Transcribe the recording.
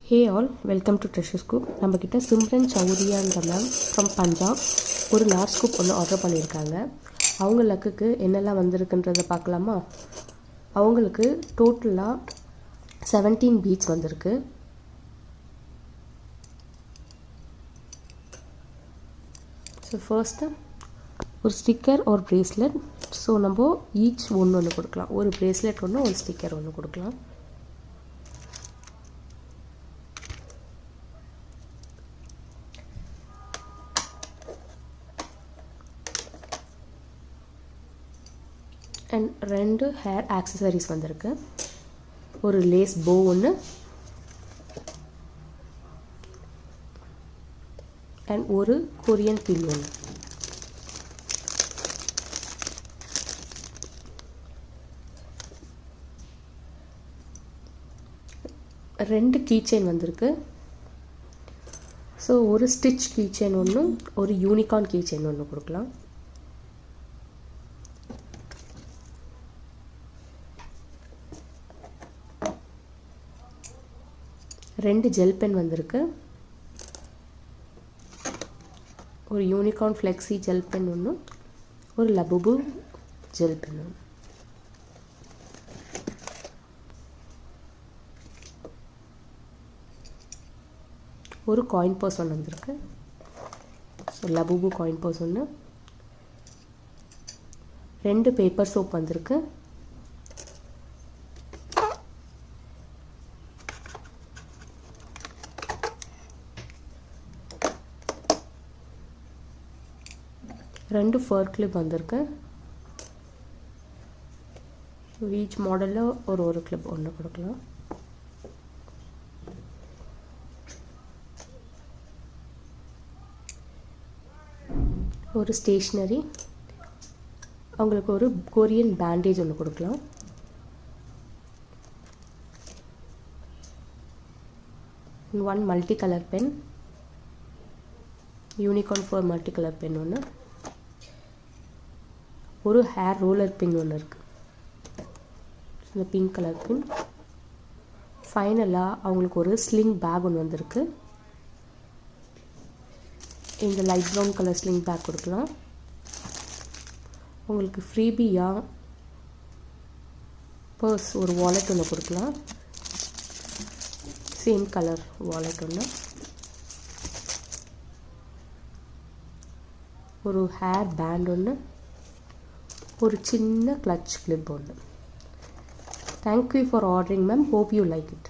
Hey all, welcome to Treasure Scoop. நம்ம கிட்ட Simran சௌரியான்ற ma'am from Punjab ஒரு லார்ஜ் ஸ்கூப் ஒன்று ஆர்டர் பண்ணியிருக்காங்க. அவங்க லக்குக்கு என்னெல்லாம் வந்திருக்குன்றதை பார்க்கலாமா? அவங்களுக்கு டோட்டலாக 17 பீட்ஸ் வந்திருக்கு. ஸோ ஃபர்ஸ்ட்டு ஒரு ஸ்டிக்கர் ஒரு ப்ரேஸ்லெட். ஸோ நம்ம ஈச் ஒன்று கொடுக்கலாம். ஒரு ப்ரேஸ்லெட் ஒன்று, ஒரு ஸ்டிக்கர் ஒன்று கொடுக்கலாம். அண்ட் 2 ஹேர் ஆக்சசரிஸ் வந்திருக்கு. ஒரு லேஸ் போ ஒன்று அண்ட் ஒரு கொரியன் பின் ஒன்று. ரெண்டு கீ செயின் வந்திருக்கு. ஸோ ஒரு ஸ்டிச் கீ செயின் ஒன்று, ஒரு யூனிகார்ன் கீ செயின் ஒன்று கொடுக்கலாம். ரெண்டு ஜெல் பென் வந்திருக்கு. ஒரு யூனிகார்ன் ஃப்ளெக்ஸி ஜெல் பென் ஒன்று, ஒரு லபுபு ஜெல் பென் ஒன்று. ஒரு காயின் பர்ஸ் ஒன்று வந்திருக்கு. ஸோ லபுபு காயின் பர்ஸ் ஒன்று. ரெண்டு பேப்பர் சோப் வந்திருக்கு. ரெண்டு ஃபர் கிளிப் வந்திருக்கு. ஈச் மாடலில் ஒரு கிளிப் ஒன்று கொடுக்கலாம். ஒரு ஸ்டேஷ்னரி. அவங்களுக்கு ஒரு கொரியன் பேண்டேஜ் ஒன்று கொடுக்கலாம். One multi colour pen, unicorn fur multi colour pen ஒன்று. ஒரு ஹேர் ரோலர் பின் ஒன்று இருக்குது. இந்த பிங்க் கலர் பின். ஃபைனலாக அவங்களுக்கு ஒரு ஸ்லிங் பேக் ஒன்று வந்திருக்கு. இந்த light brown colour sling bag கொடுக்கலாம். உங்களுக்கு ஃப்ரீபியாக பர்ஸ் ஒரு வாலெட் ஒன்று கொடுக்கலாம். சேம் கலர் வாலெட் ஒன்று. ஒரு ஹேர் பேண்ட் ஒன்று, ஒரு சின்ன கிளட்ச் கிளிப் ஒன்று. Thank you for ordering, ma'am. Hope you like it.